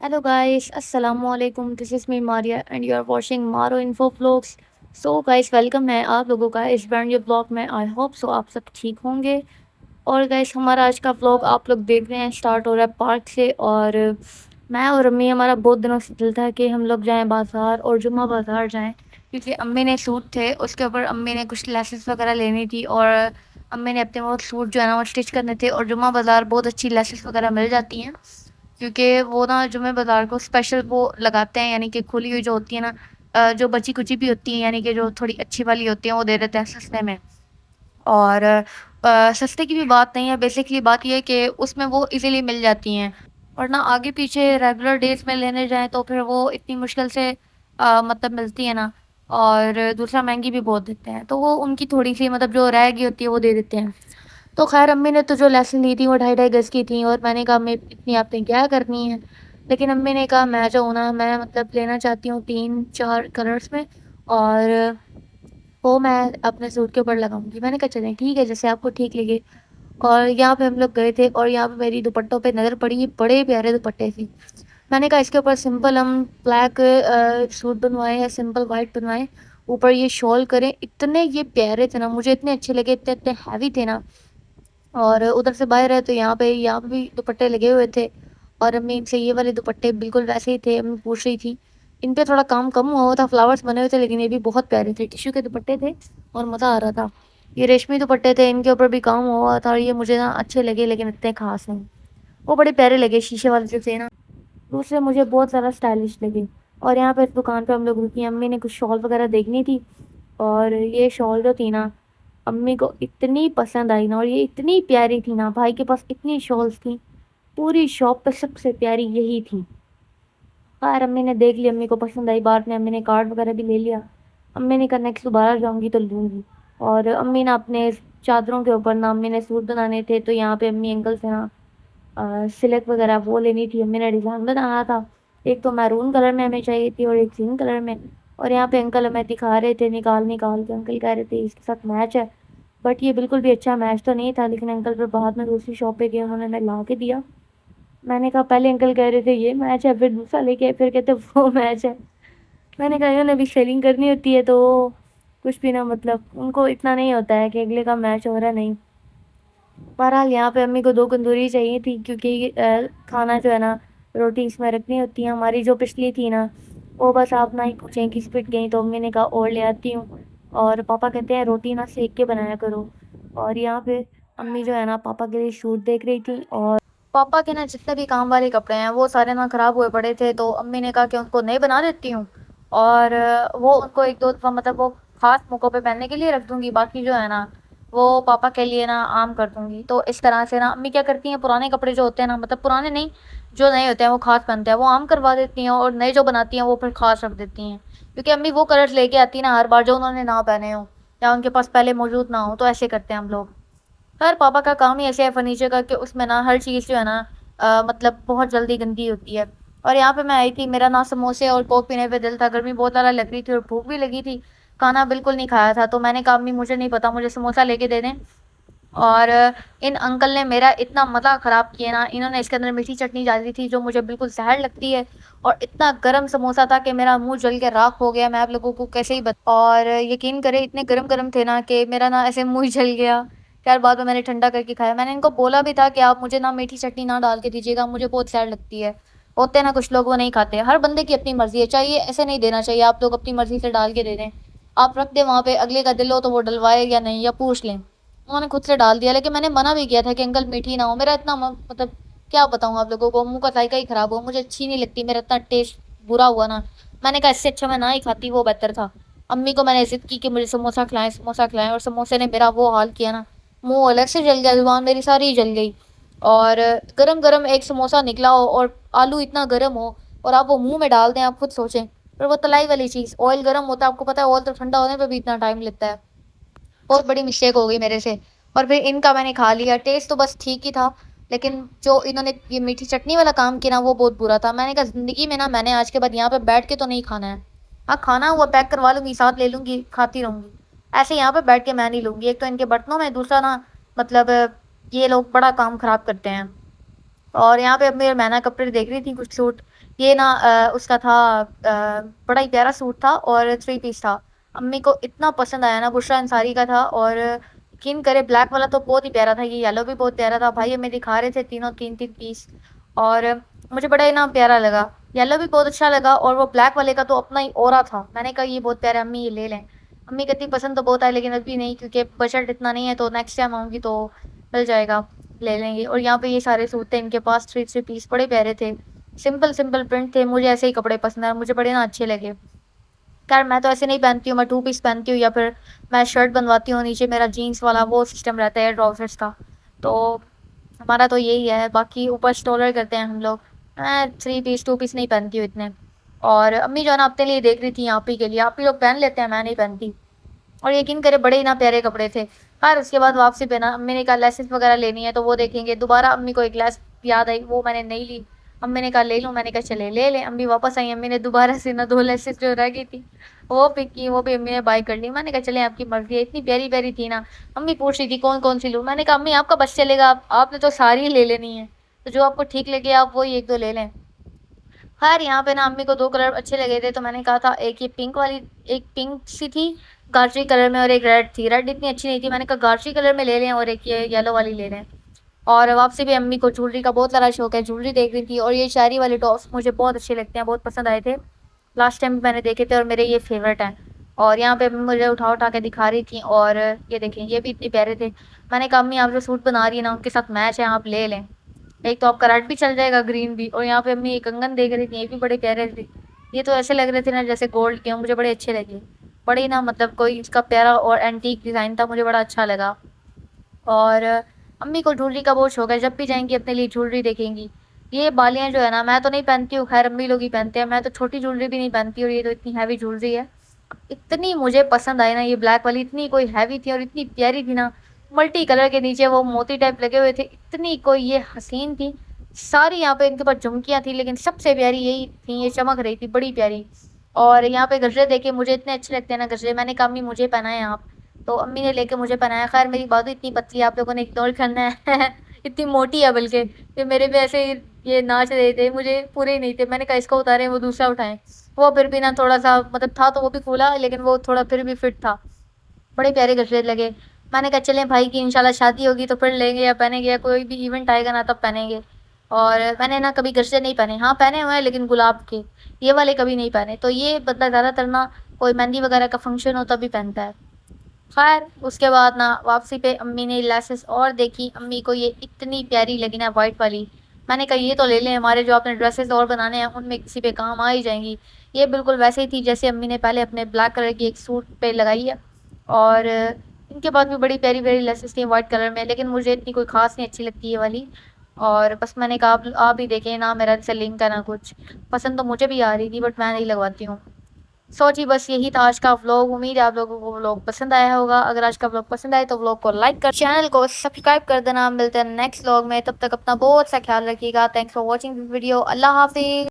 Hello guys, Assalamu alaikum. This is me Maria and you are watching Maro Info Vlogs. So guys, welcome है आप लोगों का इस brand new blog में। I hope so आप सब ठीक होंगे। और गाइस हमारा आज का व्लॉग आप लोग देख रहे हैं स्टार्ट हो रहा है पार्क से। और मैं और अम्मी हमारा बहुत दिनों से दिल था कि हम लोग जाएं बाज़ार और जुम्मा बाज़ार जाएं, क्योंकि अम्मी ने सूट थे उसके ऊपर अम्मी ने कुछ लेसेस वगैरह लेनी थी। और अम्मी ने अपने वो सूट जो है ना वो स्टिच करने थे, और जुम्मा बाज़ार बहुत अच्छी लेसेस वगैरह मिल जाती हैं, क्योंकि वो ना जुम्मे बाज़ार को स्पेशल वो लगाते हैं, यानी कि खुली हुई जो होती है ना, जो बची कुची भी होती हैं, यानी कि जो थोड़ी अच्छी वाली होती हैं वो दे देते हैं सस्ते में। और सस्ते की भी बात नहीं है, बेसिकली बात ये है कि उसमें वो इजीली मिल जाती हैं। और ना आगे पीछे रेगुलर डेज में लेने जाएं तो फिर वो इतनी मुश्किल से मतलब मिलती है ना। और दूसरा महंगी भी बहुत देते हैं, तो वो उनकी थोड़ी सी मतलब जो रह गई होती है वो दे देते हैं। तो खैर अम्मी ने तो जो लेसन ली थी वो 2.5 2.5 गज की थी, और मैंने कहा अम्मी इतनी आपने क्या करनी है। लेकिन अम्मी ने कहा मैं जो हूँ ना, मैं मतलब लेना चाहती हूँ 3 4 कलर्स में, और वो मैं अपने सूट के ऊपर लगाऊंगी। मैंने कहा चलें ठीक है, जैसे आपको ठीक लगे। और यहाँ पे हम लोग गए थे और यहाँ पे मेरी दुपट्टों पे नज़र पड़ी, बड़े प्यारे दुपट्टे थे। मैंने कहा इसके ऊपर सिंपल हम ब्लैक सूट बनवाएं या सिंपल वाइट बनवाएं, ऊपर ये शॉल करें। इतने ये प्यारे थे ना, मुझे इतने अच्छे लगे, इतने इतने हैवी थे ना। और उधर से बाहर है तो यहाँ पे भी दुपट्टे लगे हुए थे। और अम्मी इनसे ये वाले दुपट्टे बिल्कुल वैसे ही थे, अम्मी पूछ रही थी। इन पे थोड़ा काम कम हुआ हुआ था, फ्लावर्स बने हुए थे, लेकिन ये भी बहुत प्यारे थे, टिश्यू के दुपट्टे थे और मज़ा आ रहा था। ये रेशमी दुपट्टे थे, इनके ऊपर भी काम हुआ हुआ था, और ये मुझे ना अच्छे लगे लेकिन इतने खास नहीं। वो बड़े प्यारे लगे, शीशे वाले जो थे ना। दूसरे मुझे बहुत ज़्यादा स्टाइलिश लगे। और यहाँ पे इस दुकान पे हम लोग रुकी, अम्मी ने कुछ शॉल वगैरह देखनी थी। और ये शॉल जो थी ना, अम्मी को इतनी पसंद आई ना, और ये इतनी प्यारी थी ना, भाई के पास इतनी शॉल्स थी। पूरी शॉप पे सबसे प्यारी यही थी। खैर अम्मी ने देख ली, अम्मी को पसंद आई, बाद में अम्मी ने कार्ड वगैरह भी ले लिया। अम्मी ने कहा नेक्स्ट दोबारा जाऊंगी तो लूँगी। और अम्मी ना अपने चादरों के ऊपर ना अम्मी ने सूट बनाने थे, तो यहाँ पे अम्मी अंकल से ना सिलेक्ट वगैरह वो लेनी थी। अम्मी ने डिज़ाइन बनाया था, एक तो मैरून कलर में हमें चाहिए थी और एक ग्रीन कलर में। और यहाँ पे अंकल हमें दिखा रहे थे निकाल निकाल के, अंकल कह रहे थे इसके साथ मैच है। बट ये बिल्कुल भी अच्छा मैच तो नहीं था, लेकिन अंकल फिर बाद में दूसरी शॉप पे गए, उन्होंने हमें ला के दिया। मैंने कहा पहले अंकल कह रहे थे ये मैच है, फिर दूसरा लेके आए, फिर कहते वो मैच है। मैंने कहा इन्होंने भी सेलिंग करनी होती है तो कुछ भी ना, मतलब उनको इतना नहीं होता है कि अगले का मैच हो रहा है, नहीं। बहरहाल यहाँ पे अम्मी को 2 कंदूरी चाहिए थी, क्योंकि खाना जो है ना, रोटी इसमें रखनी होती है। हमारी जो पिछली थी ना, वो बस आप ना ही पूछें किस पिट गई, तो अम्मी ने कहा और ले आती हूँ। और पापा कहते हैं रोटी ना सेक के बनाया करो। और यहाँ पे अम्मी जो है ना पापा के लिए शूट देख रही थी। और पापा के ना जितने भी काम वाले कपड़े हैं वो सारे ना ख़राब हुए पड़े थे, तो अम्मी ने कहा कि उनको नए बना देती हूँ। और वो उनको एक दो दफ़ा मतलब वो ख़ास मौक़ों पे पहनने के लिए रख दूँगी, बाकी जो है ना वो पापा के लिए ना आम कर दूँगी। तो इस तरह से ना अम्मी क्या करती हैं, पुराने कपड़े जो होते हैं ना, मतलब पुराने नहीं, जो नए होते हैं वो ख़ास पहनते हैं, वो आम करवा देती हैं, और नए जो बनाती हैं वो फिर ख़ास रख देती हैं। क्योंकि अम्मी वो कलर्स लेके आती हैं ना हर बार जो उन्होंने ना पहने हों या उनके पास पहले मौजूद ना हो, तो ऐसे करते हैं हम लोग। खैर पापा का काम ही ऐसे है फर्नीचर का कि उसमें ना हर चीज़ जो है ना मतलब बहुत जल्दी गंदी होती है। और यहाँ पे मैं आई थी, मेरा ना समोसे और कोक पीने पे दिल था, गर्मी बहुत ज़्यादा लग रही थी और भूख भी लगी थी। खाना बिल्कुल नहीं खाया था, तो मैंने कहा अम्मी मुझे नहीं पता, मुझे समोसा लेके दे दें। और इन अंकल ने मेरा इतना मज़ा ख़राब किया ना, इन्होंने इसके अंदर मीठी चटनी डाली थी जो मुझे बिल्कुल ज़हर लगती है। और इतना गरम समोसा था कि मेरा मुंह जल के राख हो गया, मैं आप लोगों को कैसे ही बता। और यकीन करें इतने गरम गरम थे ना कि मेरा ना ऐसे मुंह ही जल गया। खैर बाद में मैंने ठंडा करके खाया। मैंने इनको बोला भी था कि आप मुझे ना मीठी चटनी ना डाल के दीजिएगा, मुझे बहुत ज़हर लगती है। होते हैं ना कुछ लोग वो नहीं खाते, हर बंदे की अपनी मर्ज़ी है, चाहिए ऐसे नहीं देना चाहिए, आप लोग अपनी मर्ज़ी से डाल के दे दें। आप रख दें वहाँ पे, अगले का दिल हो तो वो डलवाए या नहीं, या पूछ लें। उन्होंने खुद से डाल दिया, लेकिन मैंने मना भी किया था कि अंकल मीठी ना हो। मेरा इतना मतलब क्या बताऊँ आप लोगों को, मुंह का जायका ही ख़राब हो, मुझे अच्छी नहीं लगती, मेरा इतना टेस्ट बुरा हुआ ना। मैंने कहा इससे अच्छा मैं ना ही खाती, वो बेहतर था। अम्मी को मैंने ज़िद की कि मुझे समोसा खिलाएं, और समोसे ने मेरा वो हाल किया ना, मुंह अलग से जल गया, जुबान मेरी सारी जल गई। और गरम गरम एक समोसा निकला हो और आलू इतना गर्म हो, और आप वो मुंह में डाल दें, आप खुद सोचें। और वो तलाई वाली चीज़, ऑयल गर्म होता है, आपको पता है ऑयल तो ठंडा होने पर भी इतना टाइम लगता है। बहुत बड़ी मिस्टेक हो गई मेरे से। और फिर इनका मैंने खा लिया, टेस्ट तो बस ठीक ही था, लेकिन जो इन्होंने ये मीठी चटनी वाला काम किया ना वो बहुत बुरा था। मैंने कहा ज़िंदगी में ना मैंने आज के बाद यहाँ पे बैठ के तो नहीं खाना है। हाँ खाना हुआ पैक करवा लूँगी, साथ ले लूँगी, खाती रहूँगी। ऐसे यहाँ पे बैठ के मैं नहीं लूँगी, एक तो इनके बर्तनों में, दूसरा ना मतलब ये लोग बड़ा काम ख़राब करते हैं। और यहाँ पे अब मेरे मैना कपड़े देख रही थी कुछ सूट। ये ना उसका था बड़ा ही प्यारा सूट था और थ्री पीस था। अम्मी को इतना पसंद आया ना, बुशरा अंसारी का था। और यकीन करे ब्लैक वाला तो बहुत ही प्यारा था, ये येलो भी बहुत प्यारा था। भाई हमें दिखा रहे थे तीनों तीन तीन पीस, और मुझे बड़ा ही ना प्यारा लगा। येलो भी बहुत अच्छा लगा, और वो ब्लैक वाले का तो अपना ही ऑरा था। मैंने कहा ये बहुत प्यारा, अम्मी ये ले लें। अम्मी कहती पसंद तो बहुत आए लेकिन अभी नहीं, क्योंकि बजट इतना नहीं है, तो नेक्स्ट टाइम आऊँगी तो मिल जाएगा, ले लेंगे। और यहाँ पे ये सारे सूट थे इनके पास, थ्री थ्री पीस बड़े प्यारे थे, सिंपल सिंपल प्रिंट थे। मुझे ऐसे ही कपड़े पसंद है, मुझे बड़े ना अच्छे लगे। खैर मैं तो ऐसे नहीं पहनती हूँ, मैं टू पीस पहनती हूँ, या फिर मैं शर्ट बनवाती हूँ, नीचे मेरा जीन्स वाला वो सिस्टम रहता है ट्राउजर्स का। तो हमारा तो यही है, बाकी ऊपर स्टॉलर करते हैं हम लोग। मैं थ्री पीस टू पीस नहीं पहनती हूँ इतने। और अम्मी जो है ना अपने लिए देख रही थी, आप ही के लिए, आप ही लोग पहन लेते हैं, मैं नहीं पहनती। और यकीन करे बड़े ही ना प्यारे कपड़े थे। खैर उसके बाद वापसी पे ना अम्मी ने कहा लेसेस वगैरह लेनी है तो वो देखेंगे। दोबारा अम्मी को एक लेस याद आई, वो मैंने नहीं ली। अम्मी ने कहा ले लूँ, मैंने कहा चले ले लें। अम्मी वापस आई, अम्मी ने दोबारा से ना दो लेसेस जो रह गई थी वो पिक की, वो भी अम्मी ने बाय कर ली। मैंने कहा चले आपकी मर्जी है, इतनी प्यारी प्यारी थी ना। अम्मी पूछ रही थी कौन कौन सी लूँ, मैंने कहा अम्मी आपका बस चलेगा, आपने तो सारी ही ले लेनी है, तो जो आपको ठीक लगे आप वही एक दो ले लें। खैर यहाँ पे ना अम्मी को दो कलर अच्छे लगे थे, तो मैंने कहा था एक ये पिंक वाली, एक पिंक सी थी गाजरी कलर में, और एक रेड थी। रेड इतनी अच्छी नहीं थी, मैंने कहा गाजरी कलर में ले लें, और एक ये येलो वाली ले लें। और वापसी भी अम्मी को ज्वेलरी का बहुत सारा शौक है, ज्वेलरी देख रही थी। और ये शायरी वाले टॉप्स मुझे बहुत अच्छे लगते हैं, बहुत पसंद आए थे। लास्ट टाइम भी मैंने देखे थे और मेरे ये फेवरेट हैं। और यहाँ पे अम्मी मुझे उठा उठा के दिखा रही थी, और ये देखें ये भी इतने प्यारे थे। मैंने कहा अम्मी आप जो सूट बना रही है ना उनके साथ मैच है, आप ले लें। एक तो आपका रेड भी चल जाएगा, ग्रीन भी। और यहाँ पे अम्मी ये कंगन देख रही थी, ये भी बड़े प्यारे थे। ये तो ऐसे लग रहे थे ना जैसे गोल्ड के हों, मुझे बड़े अच्छे लगे। बड़े ही ना मतलब कोई इसका प्यारा और एंटीक डिज़ाइन था, मुझे बड़ा अच्छा लगा। और अम्मी को ज्वेलरी का बहुत शौक है, जब भी जाएंगी अपने लिए ज्वेलरी देखेंगी। ये बालियाँ जो है ना मैं तो नहीं पहनती हूँ, खैर अम्मी लोग ही पहनते हैं। मैं तो छोटी ज्वेलरी भी नहीं पहनती, और ये तो इतनी हैवी ज्वेलरी है। इतनी मुझे पसंद आई ना ये ब्लैक वाली, इतनी कोई हैवी थी और इतनी प्यारी थी ना। मल्टी कलर के नीचे वो मोती टाइप लगे हुए थे, इतनी कोई ये हसीन थी। सारी यहाँ पे इनके पास झुमकियाँ थी, लेकिन सबसे प्यारी यही थी, ये चमक रही थी बड़ी प्यारी। और यहाँ पे गजरे देखे, मुझे इतने अच्छे लगते हैं ना गजरे। मैंने कहा अम्मी मुझे पहनाए आप, तो अम्मी ने लेके मुझे पहनाया। खैर मेरी बाजू इतनी पतली है, आप लोगों ने इग्नोर करना है इतनी मोटी है बल्कि, तो मेरे पे ऐसे ये नाच रहे थे, मुझे पूरे ही नहीं थे। मैंने कहा इसको उतारें, वो दूसरा उठाएं। वो फिर भी ना थोड़ा सा मतलब था, तो वो भी खुला, लेकिन वो थोड़ा फिर भी फिट था। बड़े प्यारे गजरे लगे। मैंने कहा चलें भाई की इंशाल्लाह शादी होगी तो फिर लेंगे या पहनेंगे, या कोई भी इवेंट आएगा ना तब पहनेंगे। और मैंने ना कभी गजरे नहीं पहने, हाँ पहने हुए हैं लेकिन गुलाब के, ये वाले कभी नहीं पहने। तो ये बंदा ज़्यादातर ना कोई मेहंदी वगैरह का फंक्शन हो तभी पहनता है। खैर उसके बाद ना वापसी पे अम्मी ने लेसेस और देखी। अम्मी को ये इतनी प्यारी लगी ना वाइट वाली, मैंने कहा ये तो ले लें, हमारे जो आपने ड्रेसेस और बनाने हैं उनमें किसी पे काम आ ही जाएंगी। ये बिल्कुल वैसे ही थी जैसे अम्मी ने पहले अपने ब्लैक कलर की एक सूट पे लगाई है। और इनके पास भी बड़ी प्यारी प्यारी लेसेस थी वाइट कलर में, लेकिन मुझे इतनी कोई खास नहीं अच्छी लगती ये वाली। और बस मैंने कहा आप ही देखें ना, मेरा से लिंक है ना कुछ। पसंद तो मुझे भी आ रही थी बट मैं नहीं लगवाती हूँ। जी बस यही था आज का व्लॉग। उम्मीद है आप लोगों को व्लॉग पसंद आया होगा। अगर आज का व्लॉग पसंद आए तो व्लॉग को लाइक कर, चैनल को सब्सक्राइब कर देना। मिलते हैं नेक्स्ट व्लॉग में, तब तक अपना बहुत सा ख्याल रखिएगा। Thanks for watching this video. Allah Hafiz.